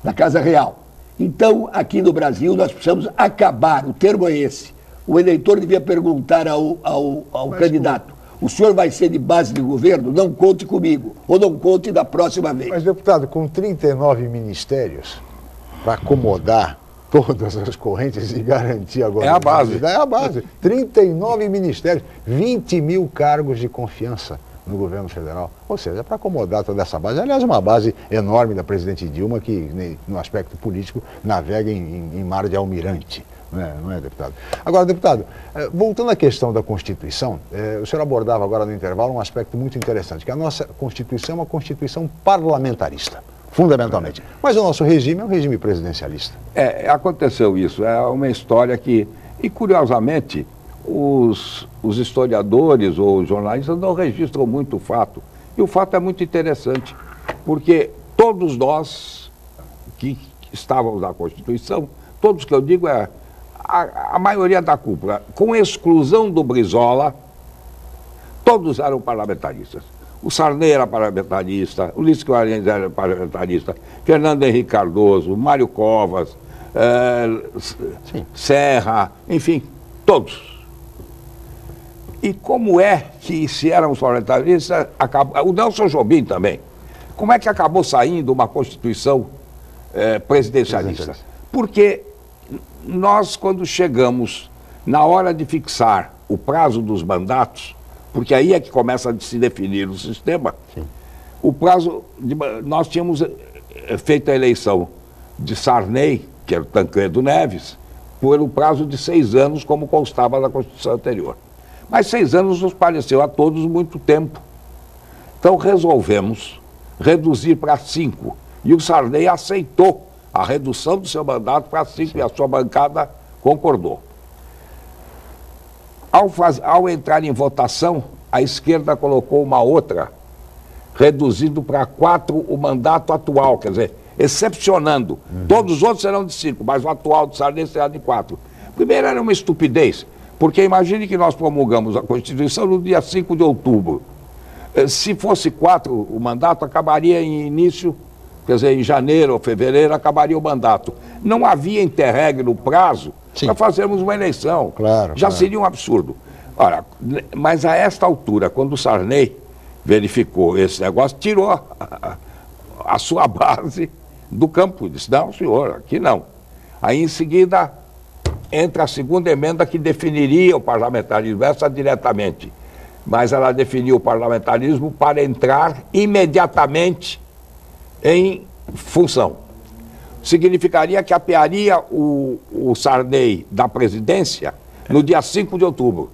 da casa real. Então, aqui no Brasil, nós precisamos acabar, o termo é esse. O eleitor devia perguntar ao candidato: o senhor vai ser de base de governo? Não conte comigo, ou não conte da próxima vez. Mas, deputado, com 39 ministérios, para acomodar todas as correntes e garantir agora... É a base. É a base. 39 ministérios, 20 mil cargos de confiança no governo federal. Ou seja, para acomodar toda essa base. Aliás, uma base enorme da presidente Dilma, que no aspecto político navega em mar de almirante. Não é, deputado? Agora, deputado, voltando à questão da Constituição, o senhor abordava agora no intervalo um aspecto muito interessante, que a nossa Constituição é uma Constituição parlamentarista, fundamentalmente. Mas o nosso regime é um regime presidencialista. Aconteceu isso. É uma história que, e curiosamente, os historiadores ou jornalistas não registram muito o fato. E o fato é muito interessante, porque todos nós que estávamos na Constituição, todos que eu digo a maioria da cúpula, com exclusão do Brizola, todos eram parlamentaristas. O Sarney era parlamentarista, o Ulisses Guimarães era parlamentarista, Fernando Henrique Cardoso, Mário Covas, Serra, enfim, todos. E como é que, se éramos parlamentaristas, o Nelson Jobim também, como é que acabou saindo uma Constituição presidencialista? Porque nós, quando chegamos na hora de fixar o prazo dos mandatos, porque aí é que começa a se definir o sistema, o prazo, nós tínhamos feito a eleição de Sarney, que era o Tancredo Neves, por um prazo de 6 anos, como constava na Constituição anterior. Mas 6 anos nos pareceu a todos muito tempo. Então resolvemos reduzir para 5. E o Sarney aceitou a redução do seu mandato para 5 e a sua bancada concordou. Ao entrar em votação, a esquerda colocou uma outra, reduzindo para 4 o mandato atual, quer dizer, excepcionando. Todos os outros serão de 5, mas o atual de Sarney será de 4. Primeiro, era uma estupidez, porque imagine que nós promulgamos a Constituição no dia 5 de outubro. Se fosse 4 o mandato, acabaria em início, quer dizer, em janeiro ou fevereiro, acabaria o mandato. Não havia interregno no prazo para fazermos uma eleição. Já seria um absurdo. Ora, mas a esta altura, quando o Sarney verificou esse negócio, tirou a sua base do campo. Disse: não, senhor, aqui não. Aí, em seguida, entra a segunda emenda que definiria o parlamentarismo, essa diretamente. Mas ela definiu o parlamentarismo para entrar imediatamente em função. Significaria que apearia o Sarney da presidência no dia 5 de outubro.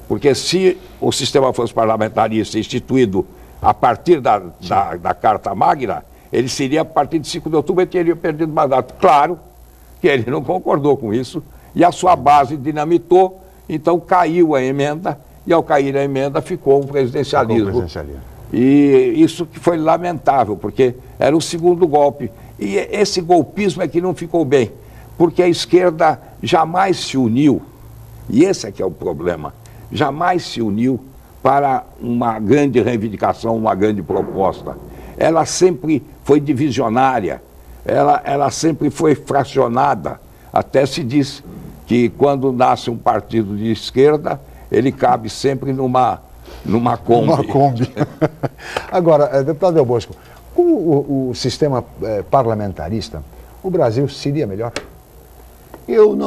Porque se o sistema fosse parlamentarista instituído a partir da Carta Magna, ele seria a partir de 5 de outubro e teria perdido o mandato. Claro que ele não concordou com isso e a sua base dinamitou, então caiu a emenda e ao cair a emenda ficou o presidencialismo. E isso que foi lamentável, porque era o segundo golpe. E esse golpismo é que não ficou bem, porque a esquerda jamais se uniu, e esse é que é o problema, jamais se uniu para uma grande reivindicação, uma grande proposta. Ela sempre foi divisionária, ela sempre foi fracionada. Até se diz que quando nasce um partido de esquerda, ele cabe sempre numa Kombi. Agora, deputado Del Bosco, Com o sistema parlamentarista, o Brasil seria melhor? Eu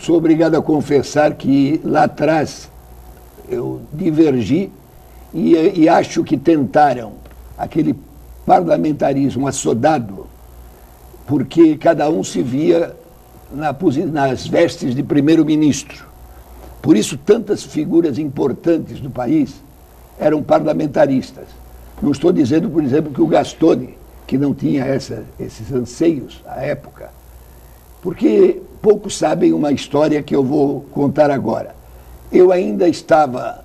sou obrigado a confessar que lá atrás eu divergi e acho que tentaram aquele parlamentarismo assodado, porque cada um se via nas vestes de primeiro-ministro. Por isso, tantas figuras importantes do país eram parlamentaristas. Não estou dizendo, por exemplo, que o Gastone, que não tinha esses anseios à época, porque poucos sabem uma história que eu vou contar agora. Eu ainda estava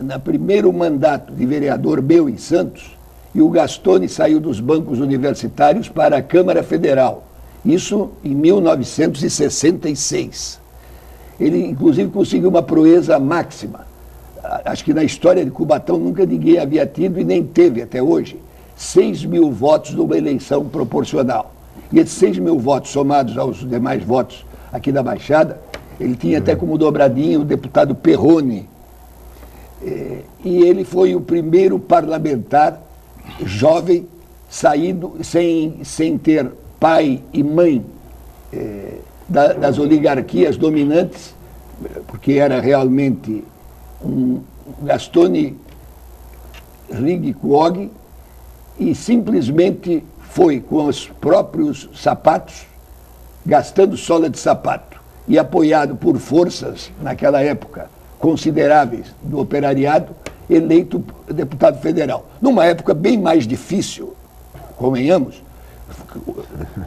no primeiro mandato de vereador meu em Santos, e o Gastone saiu dos bancos universitários para a Câmara Federal. Isso em 1966. Ele, inclusive, conseguiu uma proeza máxima. Acho que na história de Cubatão nunca ninguém havia tido e nem teve até hoje. 6 mil votos numa eleição proporcional. E esses 6 mil votos, somados aos demais votos aqui da Baixada, ele tinha até como dobradinha o deputado Perrone. E ele foi o primeiro parlamentar jovem saído sem ter pai e mãe das oligarquias dominantes, porque era realmente um Gastone Rig Kuog, e simplesmente foi com os próprios sapatos, gastando sola de sapato, e apoiado por forças, naquela época, consideráveis do operariado, eleito deputado federal. Numa época bem mais difícil, convenhamos,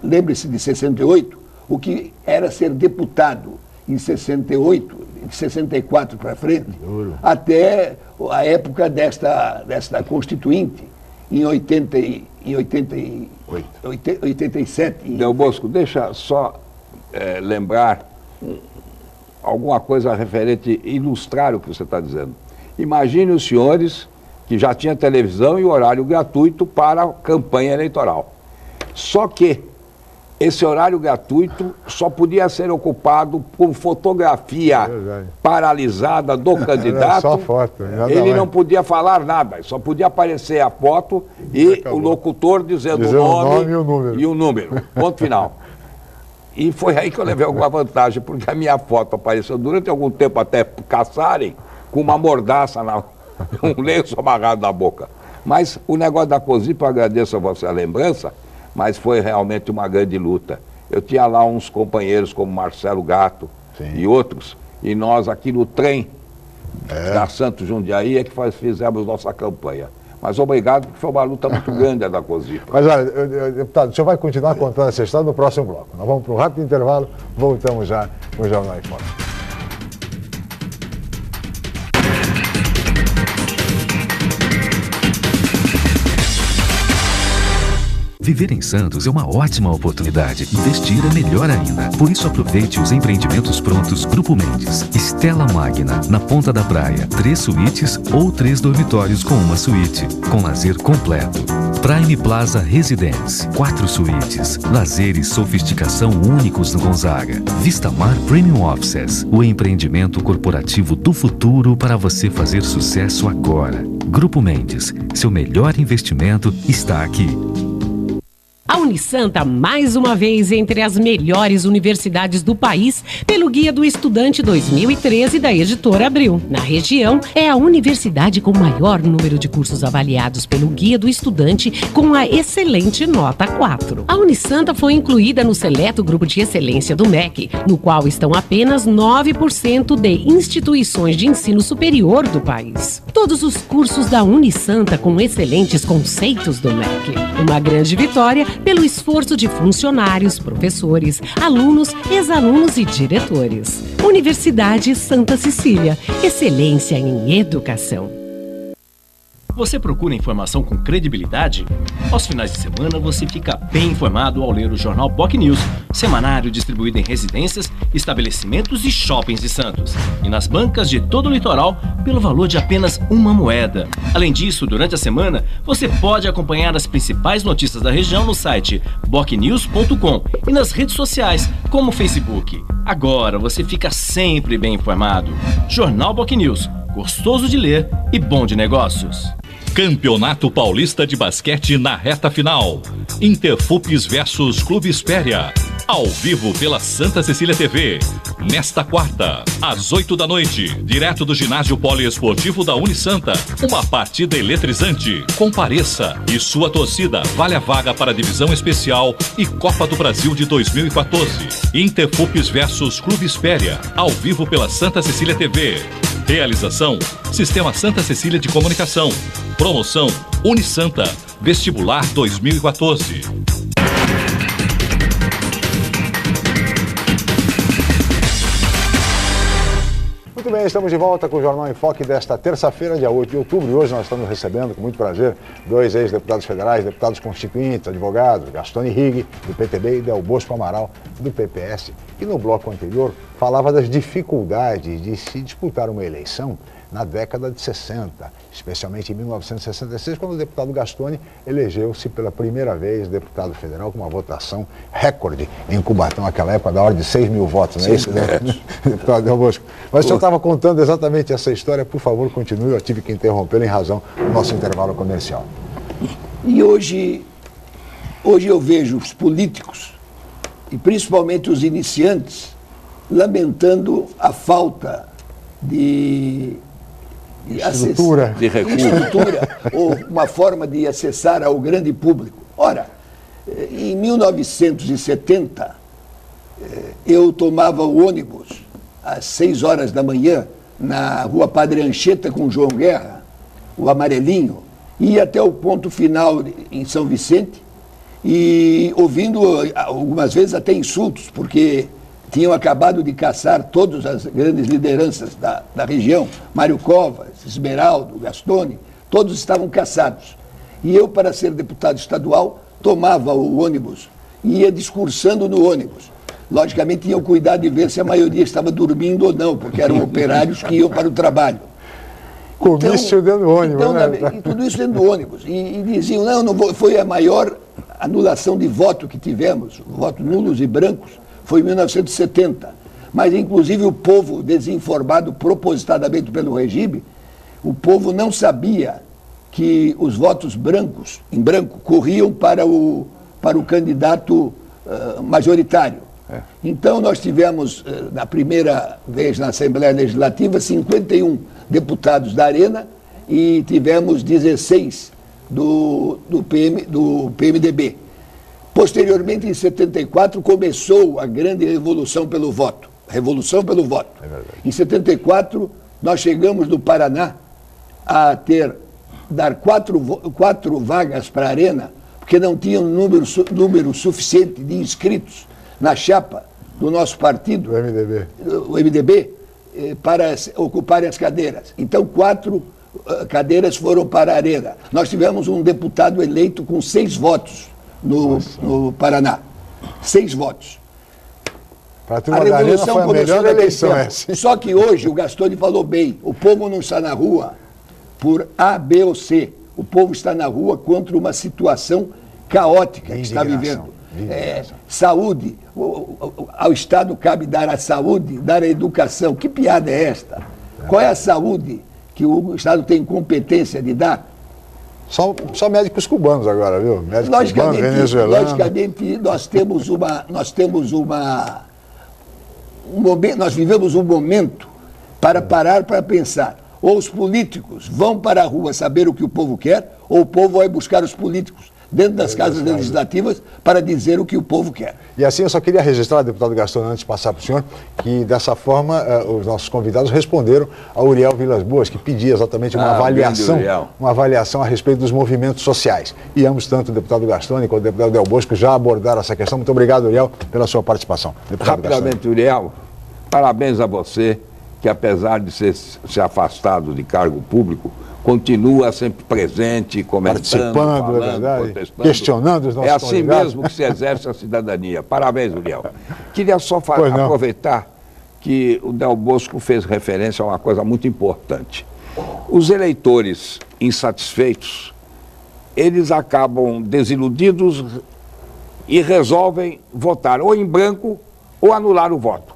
lembre-se de 68, o que era ser deputado em 68, de 64 para frente, até a época desta Constituinte, em 87. Del Bosco, deixa só lembrar alguma coisa referente, ilustrar o que você está dizendo. Imagine os senhores que já tinha televisão e horário gratuito para a campanha eleitoral. Só que esse horário gratuito só podia ser ocupado por fotografia paralisada do candidato. Só foto. Ele não podia falar nada, só podia aparecer a foto e o locutor dizendo o nome e o número. Ponto final. E foi aí que eu levei alguma vantagem, porque a minha foto apareceu durante algum tempo até caçarem com uma mordaça, um lenço amarrado na boca. Mas o negócio da COSIP, eu agradeço a você a lembrança, mas foi realmente uma grande luta. Eu tinha lá uns companheiros como Marcelo Gatto e outros, e nós aqui no trem da Santos Jundiaí é que fizemos nossa campanha. Mas obrigado, porque foi uma luta muito grande a da COSIP. Mas olha, deputado, o senhor vai continuar contando essa história no próximo bloco. Nós vamos para um rápido intervalo, voltamos já com o Jornal em Foco. Viver em Santos é uma ótima oportunidade. Investir é melhor ainda. Por isso, aproveite os empreendimentos prontos Grupo Mendes. Stella Magna, na Ponta da Praia. 3 suítes ou 3 dormitórios com uma suíte. Com lazer completo. Prime Plaza Residence. 4 suítes. Lazer e sofisticação únicos no Gonzaga. Vistamar Premium Offices. O empreendimento corporativo do futuro para você fazer sucesso agora. Grupo Mendes. Seu melhor investimento está aqui. A Unisanta, mais uma vez, entre as melhores universidades do país, pelo Guia do Estudante 2013 da Editora Abril. Na região, é a universidade com maior número de cursos avaliados pelo Guia do Estudante, com a excelente nota 4. A Unisanta foi incluída no seleto grupo de excelência do MEC, no qual estão apenas 9% de instituições de ensino superior do país. Todos os cursos da Unisanta com excelentes conceitos do MEC. Uma grande vitória pelo esforço de funcionários, professores, alunos, ex-alunos e diretores. Universidade Santa Cecília, excelência em educação. Você procura informação com credibilidade? Aos finais de semana você fica bem informado ao ler o jornal BOC News, semanário distribuído em residências, estabelecimentos e shoppings de Santos. E nas bancas de todo o litoral, pelo valor de apenas uma moeda. Além disso, durante a semana, você pode acompanhar as principais notícias da região no site bocnews.com e nas redes sociais, como o Facebook. Agora você fica sempre bem informado. Jornal BOC News, gostoso de ler e bom de negócios. Campeonato Paulista de Basquete na reta final. Interfupes versus Clube Espéria. Ao vivo pela Santa Cecília TV. Nesta quarta, às 8 da noite, direto do ginásio poliesportivo da Unisanta. Uma partida eletrizante. Compareça e sua torcida vale a vaga para a Divisão Especial e Copa do Brasil de 2014. Interfupes versus Clube Espéria. Ao vivo pela Santa Cecília TV. Realização: Sistema Santa Cecília de Comunicação. Promoção: Unisanta. Vestibular 2014. Muito bem, estamos de volta com o Jornal em Foque desta terça-feira, dia 8 de outubro. E hoje nós estamos recebendo, com muito prazer, dois ex-deputados federais, deputados constituintes, advogados, Gastone Rigg, do PTB, e Del Bosco Amaral, do PPS. E no bloco anterior falava das dificuldades de se disputar uma eleição na década de 60, especialmente em 1966, quando o deputado Gastone elegeu-se pela primeira vez deputado federal com uma votação recorde em Cubatão, naquela época, da ordem de 6 mil votos, não é isso, deputado Del Bosco? Mas o senhor estava contando exatamente essa história, por favor, continue, eu tive que interrompê-lo em razão do nosso intervalo comercial. E hoje eu vejo os políticos, e principalmente os iniciantes, lamentando a falta de estrutura, de estrutura ou uma forma de acessar ao grande público. Ora, em 1970, eu tomava o ônibus às 6 horas da manhã na Rua Padre Anchieta com o João Guerra, o amarelinho, ia até o ponto final em São Vicente e ouvindo algumas vezes até insultos, porque tinham acabado de caçar todas as grandes lideranças da região, Mário Covas, Esmeraldo, Gastone, todos estavam caçados. E eu, para ser deputado estadual, tomava o ônibus e ia discursando no ônibus. Logicamente, tinha o cuidado de ver se a maioria estava dormindo ou não, porque eram operários que iam para o trabalho. Comício dentro do ônibus, então, né? E tudo isso dentro do ônibus. E diziam, não, foi a maior anulação de voto que tivemos, votos nulos e brancos, foi em 1970, mas inclusive o povo desinformado propositadamente pelo regime, o povo não sabia que os votos brancos, em branco, corriam para o candidato majoritário. Então nós tivemos, na primeira vez na Assembleia Legislativa, 51 deputados da Arena e tivemos 16 do PMDB. Posteriormente, em 74, começou a grande revolução pelo voto. Revolução pelo voto. Em 74, nós chegamos no Paraná a dar quatro vagas para a Arena, porque não tinha um número suficiente de inscritos na chapa do nosso partido, o MDB, para ocuparem as cadeiras. Então, 4 cadeiras foram para a Arena. Nós tivemos um deputado eleito com 6 votos no Paraná. 6 votos. A revolução foi a melhor eleição. Só que hoje, o Gastone falou bem, o povo não está na rua por A, B ou C. O povo está na rua contra uma situação caótica que está vivendo. Saúde, ao Estado cabe dar a saúde, dar a educação. Que piada é esta? Qual é a saúde que o Estado tem competência de dar? Só médicos cubanos agora, viu? Médicos cubanos, venezuelanos. Logicamente, nós vivemos um momento para parar para pensar. Ou os políticos vão para a rua saber o que o povo quer, ou o povo vai buscar os políticos dentro das casas legislativas para dizer o que o povo quer. E assim eu só queria registrar, deputado Gastone, antes de passar para o senhor, que dessa forma os nossos convidados responderam a Uriel Vilas Boas, que pedia exatamente uma avaliação a respeito dos movimentos sociais. E ambos, tanto o deputado Gastone quanto o deputado Del Bosco, já abordaram essa questão. Muito obrigado, Uriel, pela sua participação. Rapidamente, Uriel, parabéns a você, que apesar de se afastado de cargo público, continua sempre presente, comentando, falando, protestando. Questionando os nossos convidados. É assim mesmo que se exerce a cidadania. Parabéns, Uriel. Queria só aproveitar que o Del Bosco fez referência a uma coisa muito importante. Os eleitores insatisfeitos, eles acabam desiludidos e resolvem votar ou em branco ou anular o voto.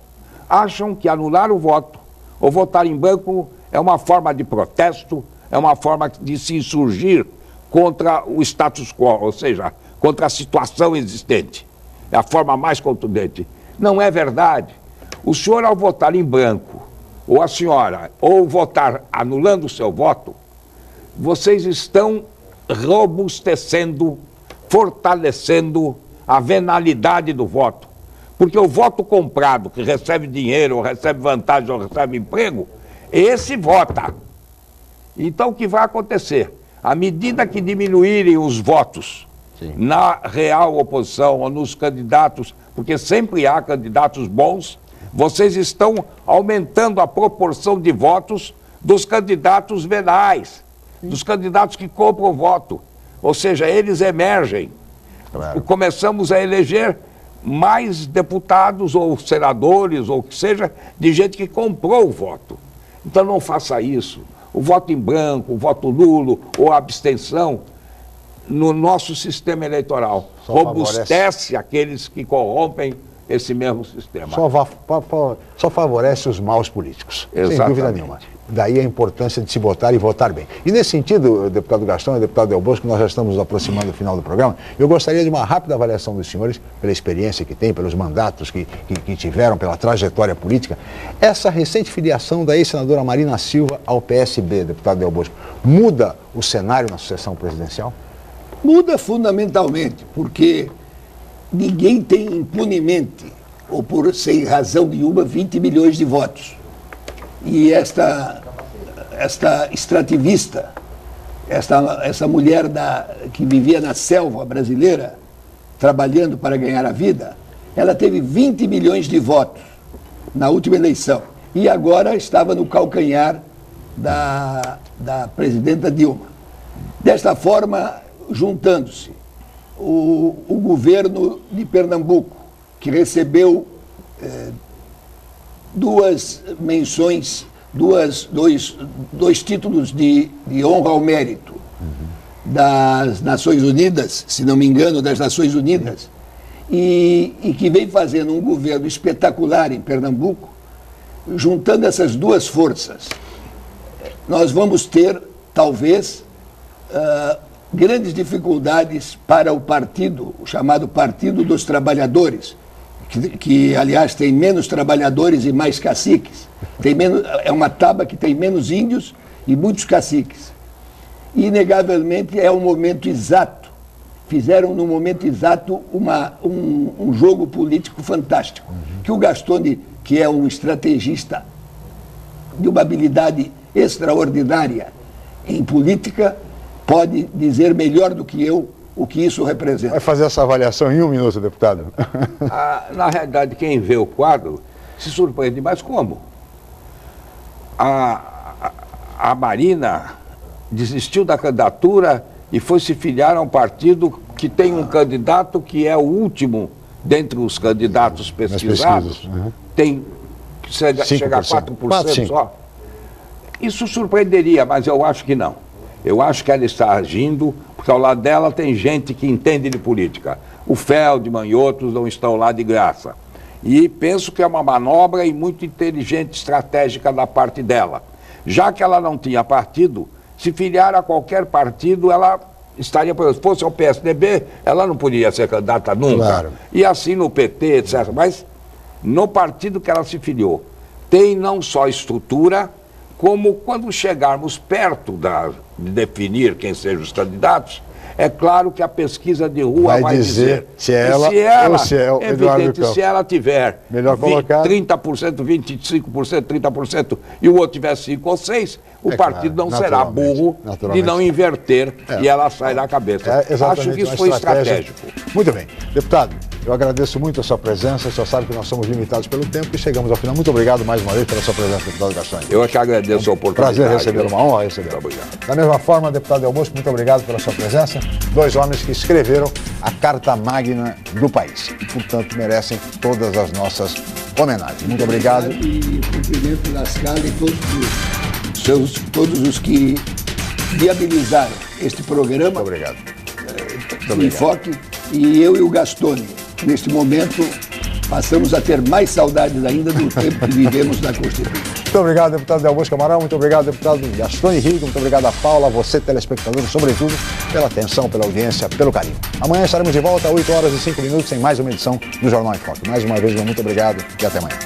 Acham que anular o voto ou votar em branco é uma forma de protesto, é uma forma de se insurgir contra o status quo, ou seja, contra a situação existente. É a forma mais contundente. Não é verdade. O senhor, ao votar em branco, ou a senhora, ou votar anulando o seu voto, vocês estão robustecendo, fortalecendo a venalidade do voto. Porque o voto comprado, que recebe dinheiro, ou recebe vantagem, ou recebe emprego, esse vota. Então, o que vai acontecer? À medida que diminuírem os votos na real oposição ou nos candidatos, porque sempre há candidatos bons, vocês estão aumentando a proporção de votos dos candidatos venais, dos candidatos que compram o voto. Ou seja, eles emergem. Claro. Começamos a eleger mais deputados ou senadores, ou o que seja, de gente que comprou o voto. Então não faça isso. O voto em branco, o voto nulo ou a abstenção, no nosso sistema eleitoral, robustece aqueles que corrompem esse mesmo sistema. Só favorece os maus políticos, Exatamente. Sem dúvida nenhuma. Daí a importância de se votar e votar bem. E nesse sentido, deputado Gastão e deputado Del Bosco, nós já estamos nos aproximando do final do programa, eu gostaria de uma rápida avaliação dos senhores, pela experiência que têm, pelos mandatos que tiveram, pela trajetória política. Essa recente filiação da ex-senadora Marina Silva ao PSB, deputado Del Bosco, muda o cenário na sucessão presidencial? Muda fundamentalmente, porque ninguém tem impunemente, ou por sem razão nenhuma, 20 milhões de votos. E esta extrativista, essa mulher que vivia na selva brasileira, trabalhando para ganhar a vida, ela teve 20 milhões de votos na última eleição. E agora estava no calcanhar da presidenta Dilma. Desta forma, juntando-se o governo de Pernambuco, que recebeu duas menções, dois títulos de honra ao mérito das Nações Unidas, se não me engano, das Nações Unidas, e que vem fazendo um governo espetacular em Pernambuco, juntando essas duas forças, nós vamos ter, talvez, grandes dificuldades para o partido, o chamado Partido dos Trabalhadores, que aliás tem menos trabalhadores e mais caciques. É uma taba que tem menos índios e muitos caciques. Inegavelmente é o momento exato. Fizeram no momento exato um jogo político fantástico. Que o Gastone, que é um estrategista de uma habilidade extraordinária em política, pode dizer melhor do que eu o que isso representa. Vai fazer essa avaliação em 1 minuto, deputado? Na realidade, quem vê o quadro se surpreende. Mas como? A Marina desistiu da candidatura e foi se filiar a um partido que tem um candidato que é o último dentre os candidatos pesquisados. Tem que chega a 4% só. Isso surpreenderia, mas eu acho que não. Eu acho que ela está agindo, porque ao lado dela tem gente que entende de política. O Feldman e outros não estão lá de graça. E penso que é uma manobra e muito inteligente, estratégica da parte dela. Já que ela não tinha partido, se filiar a qualquer partido, ela estaria, se fosse ao PSDB, ela não podia ser candidata nunca. Claro. E assim no PT, etc. Mas no partido que ela se filiou, tem não só estrutura, como quando chegarmos perto de definir quem sejam os candidatos, é claro que a pesquisa de rua vai dizer se é ela ou se é o Eduardo Campos. Se ela tiver 30%, 25%, 30% e o outro tiver 5 ou 6, o partido não será burro de não inverter e ela sai da cabeça. Acho que isso foi estratégico. Muito bem. Deputado, eu agradeço muito a sua presença. O senhor sabe que nós somos limitados pelo tempo e chegamos ao final. Muito obrigado mais uma vez pela sua presença, deputado Gastão. Eu é que agradeço a oportunidade. Prazer receber, uma honra receber. Muito obrigado. Da mesma forma, deputado Del Bosco, muito obrigado pela sua presença. 2 homens que escreveram a Carta Magna do país e, portanto, merecem todas as nossas homenagens. Muito obrigado. E cumprimento da Scala e todos os que viabilizaram este programa. Muito obrigado. Enfoque. E eu e o Gastone, neste momento, passamos a ter mais saudades ainda do tempo que vivemos na Constituição. Muito obrigado, deputado Delbos Camarão, muito obrigado, deputado Gastone Rigo, muito obrigado a Paula, a você, telespectador, sobretudo, pela atenção, pela audiência, pelo carinho. Amanhã estaremos de volta, 8 horas e 5 minutos, em mais uma edição do Jornal em Foque. Mais uma vez, muito obrigado e até amanhã.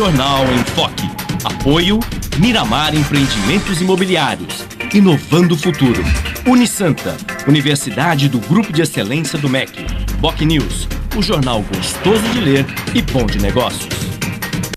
Jornal em Foque. Apoio Miramar Empreendimentos Imobiliários. Inovando o futuro. Unisanta, Universidade do Grupo de Excelência do MEC. BocNews, o jornal gostoso de ler e bom de negócios.